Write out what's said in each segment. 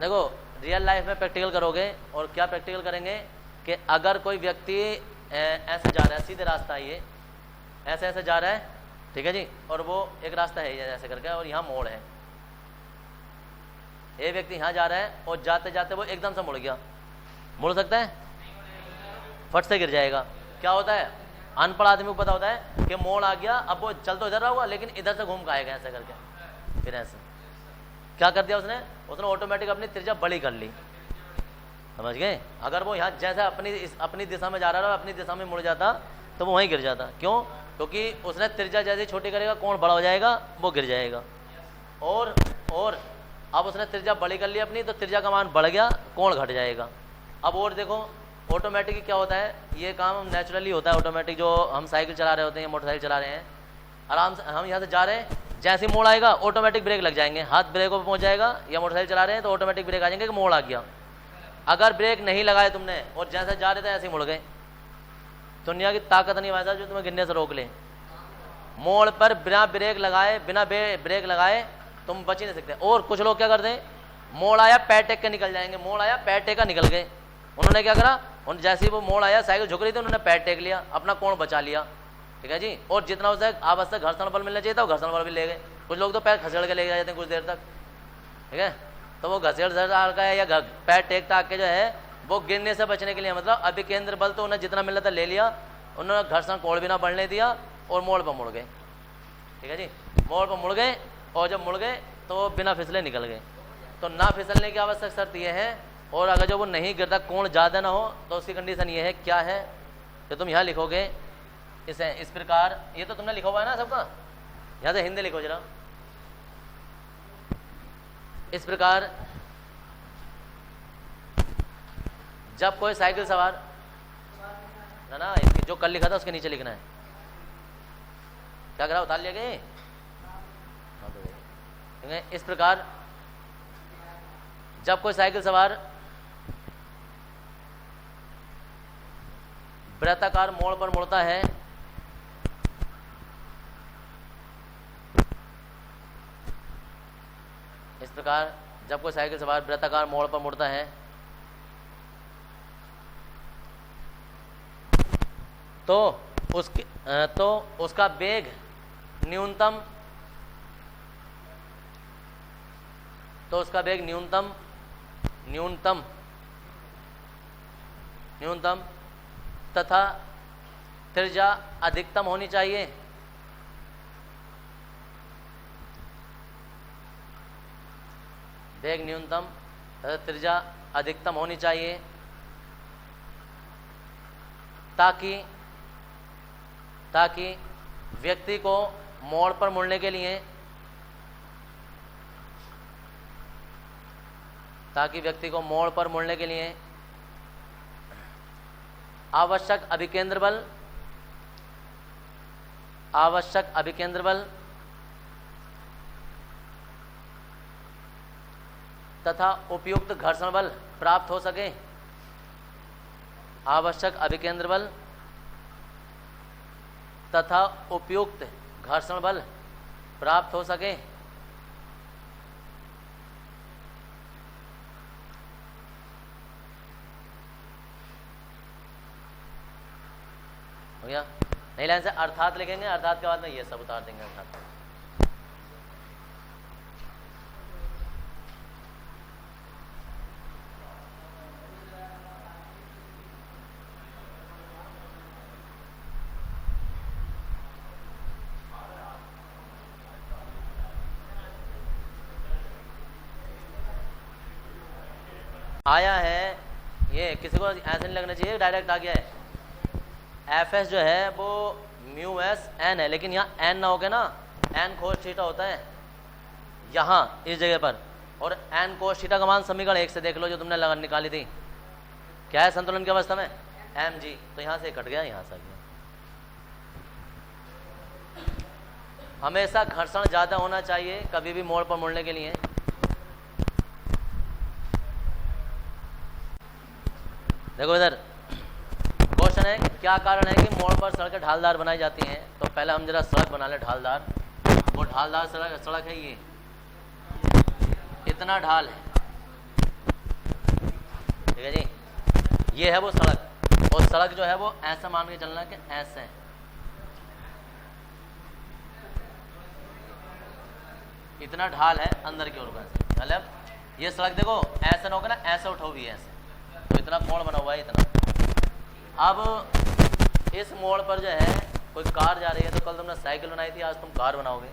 देखो real life में practical करोगे, और क्या प्रैक्टिकल करेंगे कि अगर कोई व्यक्ति ऐसे जा रहा है, सीधे रास्ता है ये, ऐसे ऐसे जा रहा है, ठीक है जी, और वो एक रास्ता है ये ऐसे करके, और यहाँ मोड़ है, ये व्यक्ति यहाँ जा रहा है और जाते जाते वो एकदम से मुड़ गया, मुड़ सकता है? फट से गिर जाएगा। क्या होता है, अनपढ़ आदमी को पता होता है कि मोड़ आ गया, अब वो चल तो इधर रहा होगा लेकिन इधर से घूम के आएगा ऐसे करके, फिर ऐसे क्या कर दिया उसने ऑटोमेटिक अपनी त्रिज्या बड़ी कर ली, समझ गए? अगर वो यहाँ जैसे अपनी दिशा में जा रहा है, अपनी दिशा में मुड़ जाता तो वो वहीं गिर जाता। क्यों? क्योंकि उसने त्रिज्या जैसे छोटी करेगा कोण बड़ा हो जाएगा, वो गिर जाएगा। और अब उसने त्रिज्या बड़ी कर ली अपनी, तो त्रिज्या का मान बढ़ गया, कोण घट जाएगा। अब और देखो ऑटोमेटिक क्या होता है, ये काम नेचुरली होता है ऑटोमेटिक। जो हम साइकिल चला रहे होते हैं, मोटरसाइकिल चला रहे हैं, आराम से हम यहाँ से जा रहे हैं, जैसे मोड़ आएगा ऑटोमेटिक ब्रेक लग जाएंगे, हाथ ब्रेक पर पहुँच जाएगा, या मोटरसाइकिल चला रहे हैं तो ऑटोमेटिक ब्रेक आ जाएंगे कि मोड़ आ गया। अगर ब्रेक नहीं लगाए तुमने और जैसे जा रहे थे ऐसे ही मुड़ गए, दुनिया की ताकत नहीं भाई साहब जो तुम्हें गिरने से रोक ले। मोड़ पर बिना ब्रेक लगाए तुम बच ही नहीं सकते। और कुछ लोग क्या करते हैं, मोड़ आया पैर टेक के निकल जाएंगे, मोड़ आया पैर टेक का निकल गए। उन्होंने क्या करा, उन जैसे ही वो मोड़ आया, साइकिल झुक रही थी, उन्होंने पैर टेक लिया, अपना कोण बचा लिया, ठीक है जी। और जितना उसे आवश्यक घर्षण बल मिलना चाहिए था वो घर्षण बल भी ले गए। कुछ लोग तो पैर खसेड़ के ले जाते हैं कुछ देर तक, ठीक है, तो वो घसेड़ का है या पैर टेक ताक के जो है वो गिरने से बचने के लिए, मतलब अभी केंद्र बल तो उन्हें जितना मिला था ले लिया, उन्होंने घर्षण कोण भी ना बढ़ने दिया और मोड़ पर मुड़ गए, ठीक है जी। मोड़ पर मुड़ गए और जब मुड़ गए तो बिना फिसले निकल गए। तो ना फिसलने की आवश्यक शर्त यह है, और अगर जो वो नहीं गिरता, कोण ज़्यादा ना हो, तो उसकी कंडीशन ये है, क्या है, जो तुम यहाँ लिखोगे इसे इस प्रकार, ये तो तुमने लिखा हुआ है ना सबका, यहाँ से हिंदी लिखो जरा, इस प्रकार जब कोई साइकिल सवार ना जो कल लिखा था उसके नीचे लिखना है, क्या करा, उतार लिया गया। इस प्रकार जब कोई साइकिल सवार वृत्ताकार मोड़ पर मुड़ता है, इस प्रकार जब कोई साइकिल सवार वृत्ताकार मोड़ पर मुड़ता है तो उसका वेग न्यूनतम, न्यूनतम तथा त्रिज्या अधिकतम होनी चाहिए। वेग न्यूनतम तथा त्रिज्या अधिकतम होनी चाहिए ताकि व्यक्ति को मोड़ पर मुड़ने के लिए आवश्यक अभिकेंद्र बल तथा उपयुक्त घर्षण बल प्राप्त हो सके। आवश्यक अभिकेंद्र बल तथा उपयुक्त घर्षण बल प्राप्त हो सके। हो गया? नई लाइन से अर्थात लिखेंगे, अर्थात के बाद में ये सब उतार देंगे। अर्थात आया है, ये किसी को ऐसे नहीं लगना चाहिए डायरेक्ट आ गया है। Fs जो है वो म्यू एस एन है, लेकिन यहाँ एन ना होके ना एन कोस थीटा होता है यहाँ इस जगह पर, और एन कोस थीटा का मान समीकरण 1 से देख लो जो तुमने लगा निकाली थी, क्या है संतुलन की अवस्था में एम जी, तो यहाँ से कट गया, यहाँ से गया। हमेशा घर्षण ज़्यादा होना चाहिए कभी भी मोड़ पर मुड़ने के लिए। देखो इधर क्वेश्चन है, क्या कारण है कि मोड़ पर सड़कें ढालदार बनाई जाती हैं। तो पहले हम जरा सड़क बना ले ढालदार। वो ढालदार सड़क है, ये इतना ढाल है, ठीक है जी। ये है वो सड़क, और सड़क जो है वो ऐसा मान के चलना कि ऐसे इतना ढाल है अंदर की ओर का, मतलब ये सड़क देखो ऐसा ना होगा ना, ऐसा उठाओ भी ऐसे, तो इतना कोण बना हुआ है इतना। अब इस मोड़ पर जो है कोई कार जा रही है, तो कल तुमने साइकिल बनाई थी, आज तुम कार बनाओगे।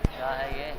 क्या है ये?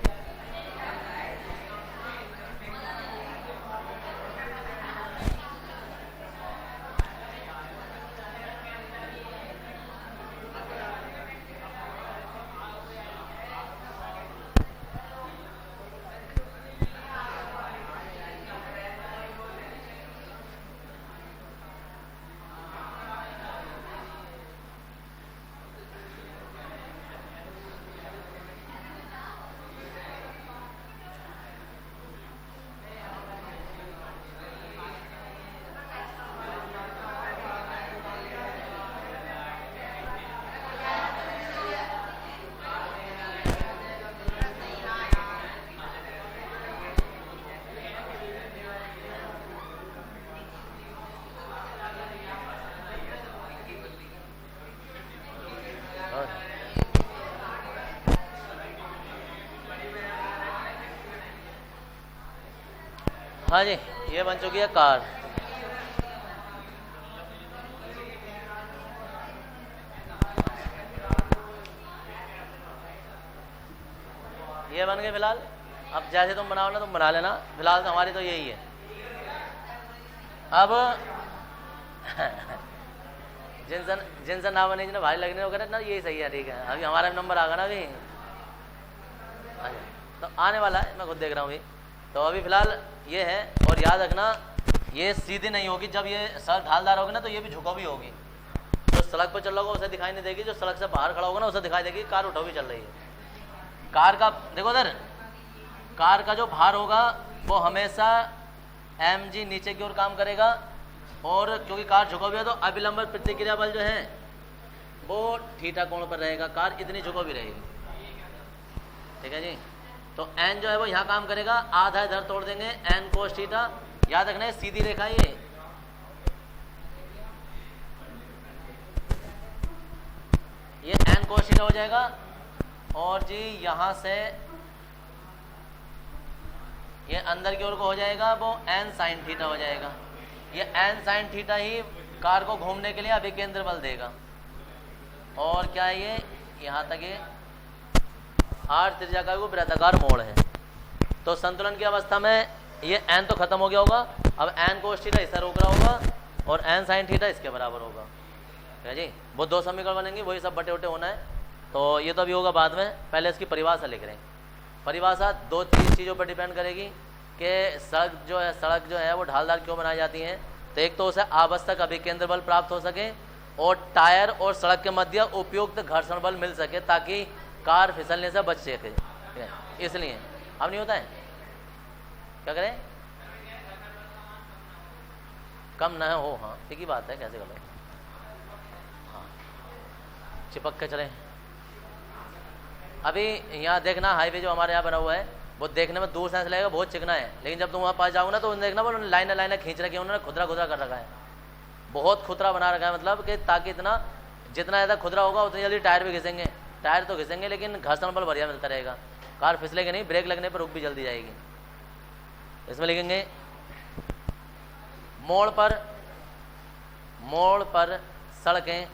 हाँ जी, ये बन चुकी है कार। ये बन गए फिलहाल। अब जैसे तुम बनाओ ना, तुम बना लेना, फिलहाल तो हमारी तो यही है। अब जिनसे ना बने जिन्हें भारी लगने वगैरह ना, यही सही है, ठीक है। अभी हमारा नंबर आ गया ना अभी, तो आने वाला है, मैं खुद देख रहा हूँ अभी। तो अभी फिलहाल ये है, और याद रखना ये सीधी नहीं होगी, जब ये सड़क ढालदार होगी ना तो ये भी झुकाव भी होगी। जो सड़क पर चल रहा होगा उसे दिखाई नहीं देगी, जो सड़क से बाहर खड़ा होगा ना उसे दिखाई देगी कार उठावी चल रही है। कार का देखो उधर, कार का जो भार होगा वो हमेशा mg नीचे की ओर काम करेगा, और क्योंकि कार झुका हुआ है तो अभिलंब प्रतिक्रिया बल जो है वो थीटा कोण पर रहेगा, कार इतनी झुका भी रहेगी, ठीक है जी। तो n जो है वो यहाँ काम करेगा, आधा इधर तोड़ देंगे, n कोस थीटा। याद रखना है सीधी रेखा ये n कोस थीटा हो जाएगा, और जी यहाँ से ये अंदर की ओर को हो जाएगा वो n साइन थीटा हो जाएगा। ये n साइन थीटा ही कार को घूमने के लिए अभिकेंद्र बल देगा। और क्या है ये, यहाँ तक ये r त्रिज्या का वो वृत्ताकार मोड़ है। तो संतुलन की अवस्था में ये n तो खत्म हो गया होगा, अब n कोस थीटा इससे रोक रहा होगा और n साइन थीटा इसके बराबर होगा, ठीक है जी। वो दो समीकरण बनेंगे, वही सब बटे उटे होना है। तो ये तो अभी होगा बाद में, पहले इसकी परिभाषा लिख रहे हैं। परिभाषा दो तीन चीज़ों पर डिपेंड करेगी कि सड़क जो है वो ढालदार क्यों बनाई जाती हैं। तो एक तो उसे आवश्यक अभिकेंद्र बल प्राप्त हो सके, और टायर और सड़क के मध्य उपयुक्त घर्षण बल मिल सके, ताकि कार फिसलने से बच सके, इसलिए। अब नहीं होता है, क्या करें, कम ना हो, हाँ ठीक ही बात है, कैसे करो, हाँ चिपक के चले। अभी यहाँ देखना हाईवे जो हमारे यहाँ बना हुआ है वो देखने में दूर से ऐसा लगेगा बहुत चिकना है, लेकिन जब तुम वहाँ पास जाओगे ना तो देखना वो लाइन खींच रखी है उन्होंने, खुदरा खुदरा कर रखा है, बहुत खुदरा बना रखा है, मतलब कि ताकि जितना ज़्यादा खुदरा होगा उतनी जल्दी टायर भी घिसेंगे। टायर तो घिसेंगे लेकिन घर्षण बल बढ़िया मिलता रहेगा, कार फिसलेगी नहीं, ब्रेक लगने पर रुक भी जल्दी जाएगी। इसमें लिखेंगे मोड़ पर सड़कें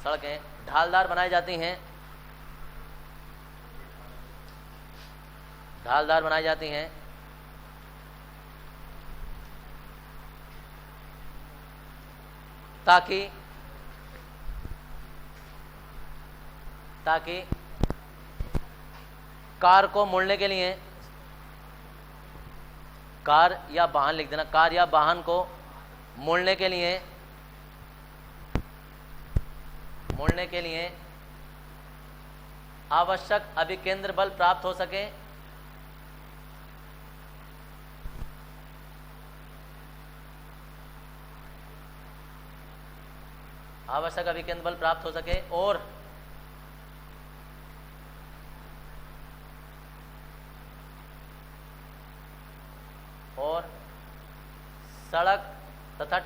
सड़कें ढालदार बनाई जाती हैं, ढालदार बनाई जाती हैं ताकि कार को मोड़ने के लिए, कार या वाहन लिख देना, कार या वाहन को मोड़ने के लिए आवश्यक अभिकेंद्र बल प्राप्त हो सके, आवश्यक अभिकेंद्र बल प्राप्त हो सके और सड़क तथा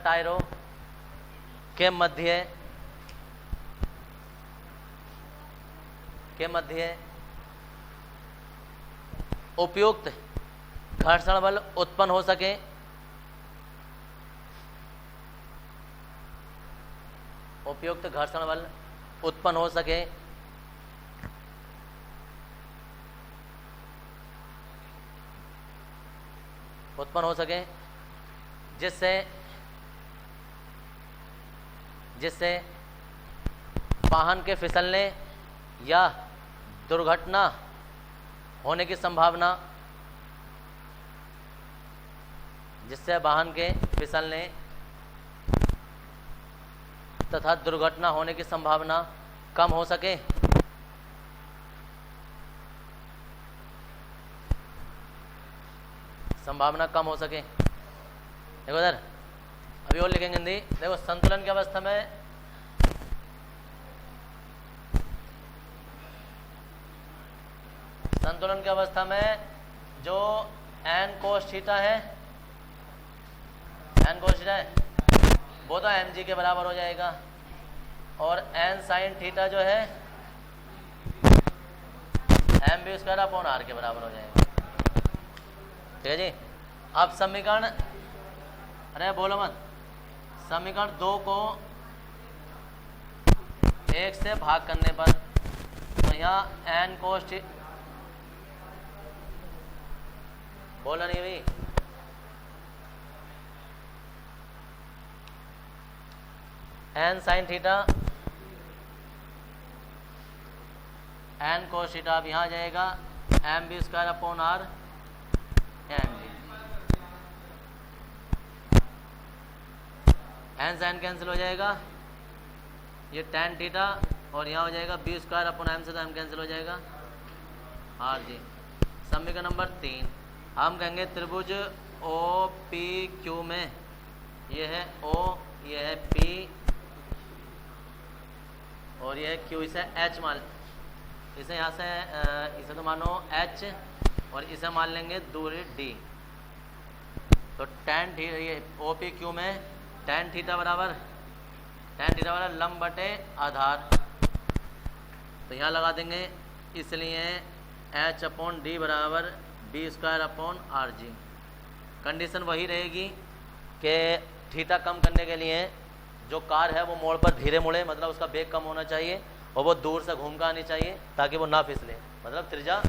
टायरों के मध्य उपयुक्त घर्षण बल उत्पन्न हो सके, उपयुक्त घर्षण बल उत्पन्न हो सके, जिससे वाहन के फिसलने या दुर्घटना होने की संभावना, जिससे वाहन के फिसलने तथा दुर्घटना होने की संभावना कम हो सके। संभावना कम हो सके। देखो इधर अभी और लिखेंगे हिंदी। देखो संतुलन की अवस्था में जो n cos थीटा है, वो तो mg के बराबर हो जाएगा और n sin थीटा जो है mv स्क्वायर अपॉन r के बराबर हो जाएगा। ठीक है जी। अब समीकरण, अरे बोलो मत, समीकरण 2 को 1 से भाग करने पर तो यहाँ n cos थीटा, बोला नहीं भाई, n sin theta n cos theta अब यहाँ जाएगा mv square upon r mg, n sin cancel हो जाएगा, ये tan थीटा और यहाँ हो जाएगा b स्क्वायर अपॉन m से तो m कैंसिल हो जाएगा r जी। समीकरण नंबर 3 हम कहेंगे त्रिभुज ओ पी क्यू में ये है O, ये है P और ये है Q, इसे H मान, इसे यहाँ से इसे तो मानो H और इसे मान लेंगे दूरी D। तो tan थीटा, ये ओ पी क्यू में tan थीटा बराबर लंब बटे आधार, तो यहाँ लगा देंगे, इसलिए H अपॉन D बराबर b square upon R G. Condition वही रहेगी कि थीटा कम करने के लिए जो कार है वो मोड़ पर धीरे मुड़े, मतलब उसका वेग कम होना चाहिए और वो दूर से घूम कर आनी चाहिए ताकि वो ना फिसले, मतलब त्रिज्या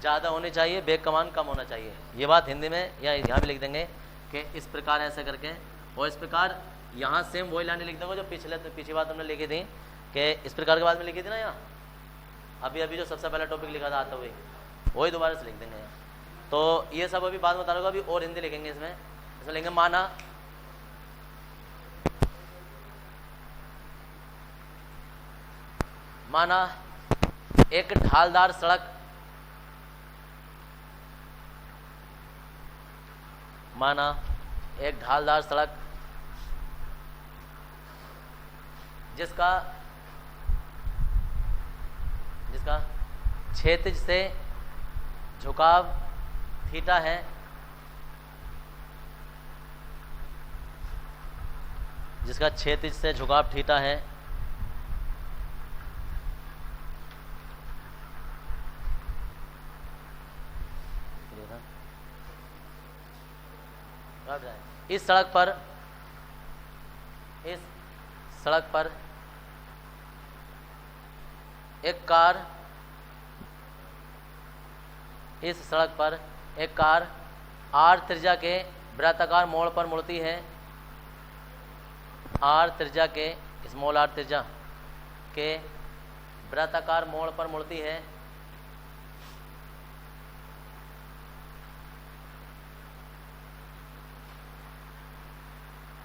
ज़्यादा होनी चाहिए, वेग कमान कम होना चाहिए। ये बात हिंदी में या यहाँ भी लिख देंगे कि इस प्रकार ऐसे करके, और इस प्रकार यहाँ सेम वही लाने लिख देंगे जो पिछली बात हमने लिखी थी कि इस प्रकार के बाद में लिखी थी ना, यहाँ अभी जो सबसे पहला टॉपिक लिखा था आता वही दोबारा से लिख देंगे यहाँ। तो ये सब अभी बात बता रहा हूँ, अभी और हिंदी लिखेंगे इसमें लिखेंगे माना एक ढालदार सड़क, जिसका क्षैतिज से झुकाव थीटा है, जिसका क्षैतिज से झुकाव थीटा है, था। इस सड़क पर एक कार आर त्रिज्या के वृत्ताकार मोड़ पर मुड़ती है। आर त्रिज्या के स्मॉल आर त्रिज्या के वृत्ताकार मोड़ पर मुड़ती है।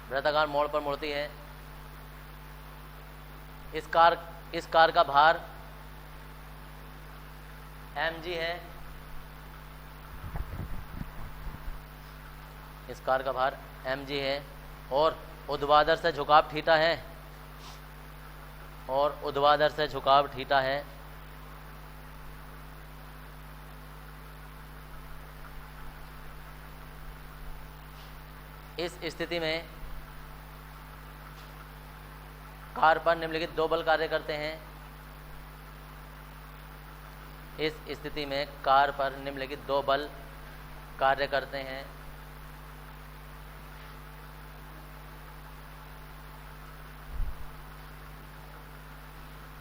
वृत्ताकार मोड़ पर मुड़ती है। इस कार का भार mg है। इस कार का भार mg है और ऊर्ध्वाधर से झुकाव थीटा है। इस स्थिति में कार पर निम्नलिखित दो बल कार्य करते हैं।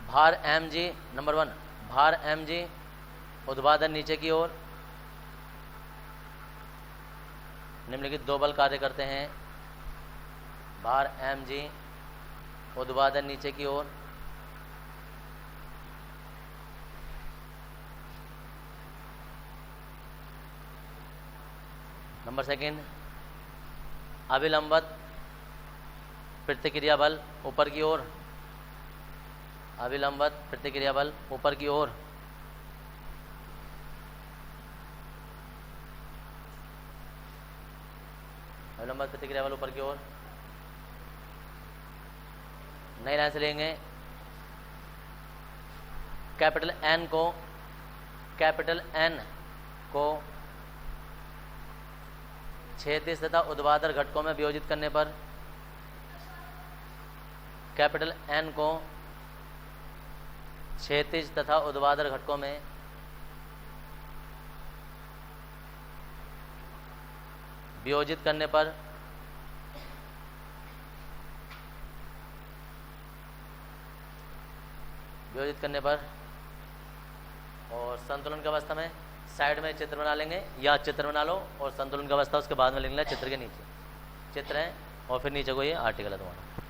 भार mg नंबर 1, भार mg ऊर्ध्वाधर नीचे की ओर, निम्नलिखित दो बल कार्य करते हैं। भार mg ऊर्ध्वाधर नीचे की ओर, नंबर 2, अभिलंबत प्रतिक्रिया बल ऊपर की ओर। अभिलंबत प्रतिक्रिया बल ऊपर की ओर। अभिलंबत प्रतिक्रिया बल ऊपर की ओर। नई लाइन से लेंगे। कैपिटल N को क्षैतिज तथा ऊर्ध्वाधर घटकों में वियोजित करने पर, कैपिटल N को क्षैतिज तथा ऊर्ध्वाधर घटकों में वियोजित करने पर और संतुलन की अवस्था में साइड में चित्र बना लेंगे, या चित्र बना लो और संतुलन की अवस्था उसके बाद में लिख लेना चित्र के नीचे। चित्र है और फिर नीचे को ये आर्टिकल है तुम्हारा।